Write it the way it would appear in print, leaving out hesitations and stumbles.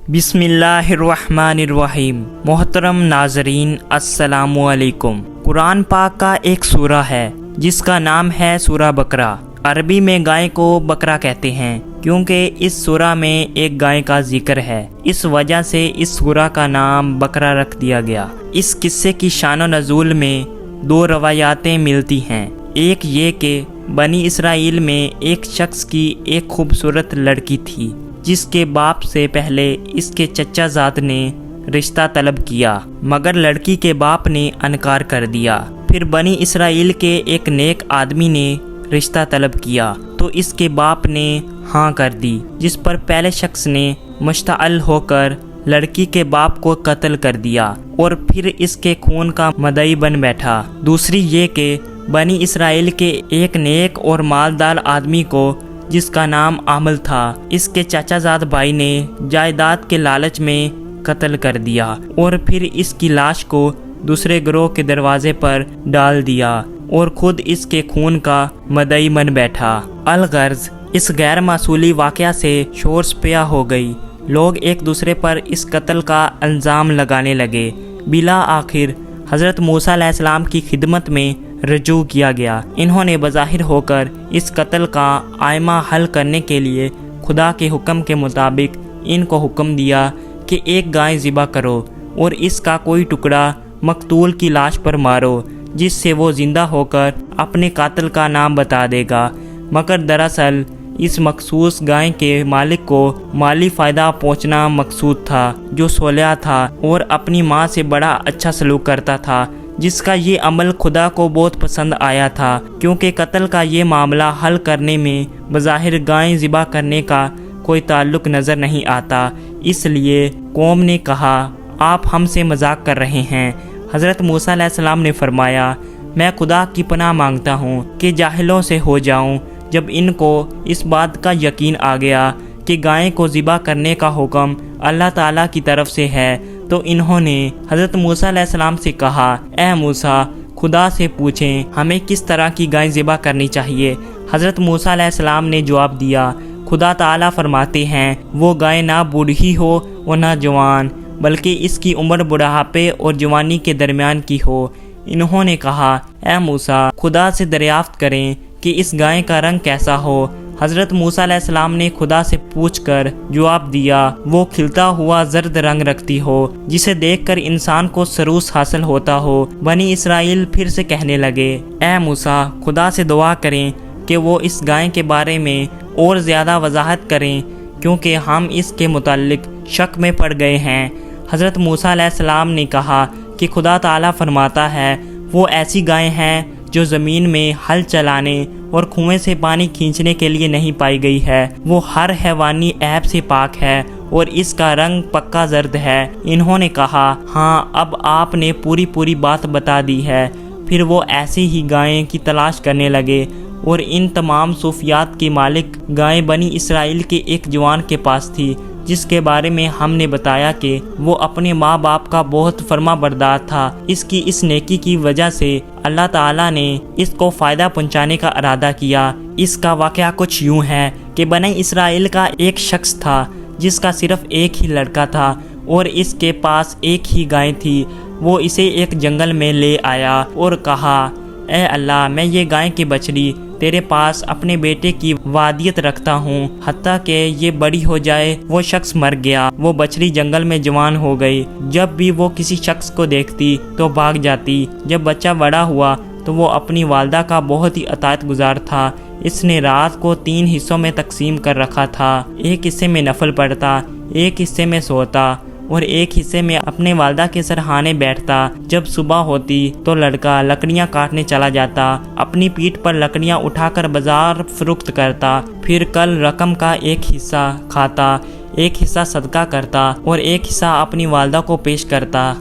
بسم اللہ الرحمن الرحیم۔ محترم ناظرین السلام علیکم۔ قرآن پاک کا ایک سورہ ہے جس کا نام ہے سورہ بقرہ۔ عربی میں گائے کو بقرہ کہتے ہیں کیونکہ اس سورہ میں ایک گائے کا ذکر ہے، اس وجہ سے اس سورہ کا نام بقرہ رکھ دیا گیا۔ اس قصے کی شان و نزول میں دو روایاتیں ملتی ہیں۔ ایک یہ کہ بنی اسرائیل میں ایک شخص کی ایک خوبصورت لڑکی تھی جس کے باپ سے پہلے اس کے چچا زاد نے رشتہ طلب کیا، مگر لڑکی کے باپ نے انکار کر دیا۔ پھر بنی اسرائیل کے ایک نیک آدمی نے رشتہ طلب کیا تو اس کے باپ نے ہاں کر دی، جس پر پہلے شخص نے مشتعل ہو کر لڑکی کے باپ کو قتل کر دیا اور پھر اس کے خون کا مدعی بن بیٹھا۔ دوسری یہ کہ بنی اسرائیل کے ایک نیک اور مالدار آدمی کو جس کا نام عامل تھا، اس کے چچا زاد بھائی نے جائیداد کے لالچ میں قتل کر دیا اور پھر اس کی لاش کو دوسرے گروہ کے دروازے پر ڈال دیا اور خود اس کے خون کا مدعی بن بیٹھا۔ الغرض اس غیر معصولی واقعہ سے شور پیا ہو گئی، لوگ ایک دوسرے پر اس قتل کا الزام لگانے لگے۔ بالآخر حضرت موسیٰ علیہ السلام کی خدمت میں رجوع کیا گیا۔ انہوں نے بظاہر ہو کر اس قتل کا آئمہ حل کرنے کے لیے خدا کے حکم کے مطابق ان کو حکم دیا کہ ایک گائے ذبح کرو اور اس کا کوئی ٹکڑا مقتول کی لاش پر مارو، جس سے وہ زندہ ہو کر اپنے قاتل کا نام بتا دے گا۔ مگر دراصل اس مخصوص گائے کے مالک کو مالی فائدہ پہنچنا مقصود تھا، جو صالح تھا اور اپنی ماں سے بڑا اچھا سلوک کرتا تھا، جس کا یہ عمل خدا کو بہت پسند آیا تھا۔ کیونکہ قتل کا یہ معاملہ حل کرنے میں بظاہر گائے ذبح کرنے کا کوئی تعلق نظر نہیں آتا، اس لیے قوم نے کہا آپ ہم سے مذاق کر رہے ہیں۔ حضرت موسیٰ علیہ السلام نے فرمایا میں خدا کی پناہ مانگتا ہوں کہ جاہلوں سے ہو جاؤں۔ جب ان کو اس بات کا یقین آ گیا کہ گائے کو ذبح کرنے کا حکم اللہ تعالیٰ کی طرف سے ہے تو انہوں نے حضرت موسیٰ علیہ السلام سے کہا اے موسیٰ، خدا سے پوچھیں ہمیں کس طرح کی گائے ذبح کرنی چاہیے۔ حضرت موسیٰ علیہ السلام نے جواب دیا خدا تعالیٰ فرماتے ہیں وہ گائے نہ بوڑھی ہو اور نہ جوان، بلکہ اس کی عمر بڑھاپے اور جوانی کے درمیان کی ہو۔ انہوں نے کہا اے موسیٰ، خدا سے دریافت کریں کہ اس گائے کا رنگ کیسا ہو۔ حضرت موسیٰ علیہ السلام نے خدا سے پوچھ کر جواب دیا وہ کھلتا ہوا زرد رنگ رکھتی ہو، جسے دیکھ کر انسان کو سروس حاصل ہوتا ہو۔ بنی اسرائیل پھر سے کہنے لگے اے موسیٰ، خدا سے دعا کریں کہ وہ اس گائے کے بارے میں اور زیادہ وضاحت کریں، کیونکہ ہم اس کے متعلق شک میں پڑ گئے ہیں۔ حضرت موسیٰ علیہ السلام نے کہا کہ خدا تعالیٰ فرماتا ہے وہ ایسی گائے ہیں جو زمین میں ہل چلانے اور کنویں سے پانی کھینچنے کے لیے نہیں پائی گئی ہے، وہ ہر حیوانی عیب سے پاک ہے اور اس کا رنگ پکا زرد ہے۔ انہوں نے کہا ہاں اب آپ نے پوری بات بتا دی ہے۔ پھر وہ ایسی ہی گائیں کی تلاش کرنے لگے اور ان تمام صوفیات کی مالک گائے بنی اسرائیل کے ایک جوان کے پاس تھی، جس کے بارے میں ہم نے بتایا کہ وہ اپنے ماں باپ کا بہت فرما بردار تھا۔ اس کی اس نیکی کی وجہ سے اللہ تعالیٰ نے اس کو فائدہ پہنچانے کا ارادہ کیا۔ اس کا واقعہ کچھ یوں ہے کہ بنی اسرائیل کا ایک شخص تھا جس کا صرف ایک ہی لڑکا تھا اور اس کے پاس ایک ہی گائے تھی۔ وہ اسے ایک جنگل میں لے آیا اور کہا اے اللہ، میں یہ گائے کی بچڑی تیرے پاس اپنے بیٹے کی وادیت رکھتا ہوں حتیٰ کہ یہ بڑی ہو جائے۔ وہ شخص مر گیا، وہ بچڑی جنگل میں جوان ہو گئی۔ جب بھی وہ کسی شخص کو دیکھتی تو بھاگ جاتی۔ جب بچہ بڑا ہوا تو وہ اپنی والدہ کا بہت ہی اطاعت گزار تھا۔ اس نے رات کو 3 حصوں میں تقسیم کر رکھا تھا، ایک حصے میں نفل پڑھتا، ایک حصے میں سوتا اور ایک حصے میں اپنے والدہ کے سرہانے بیٹھتا۔ جب صبح ہوتی تو لڑکا لکڑیاں کاٹنے چلا جاتا، اپنی پیٹھ پر لکڑیاں اٹھا کر بازار فروخت کرتا، پھر کل رقم کا ایک حصہ کھاتا، ایک حصہ صدقہ کرتا اور ایک حصہ اپنی والدہ کو پیش کرتا۔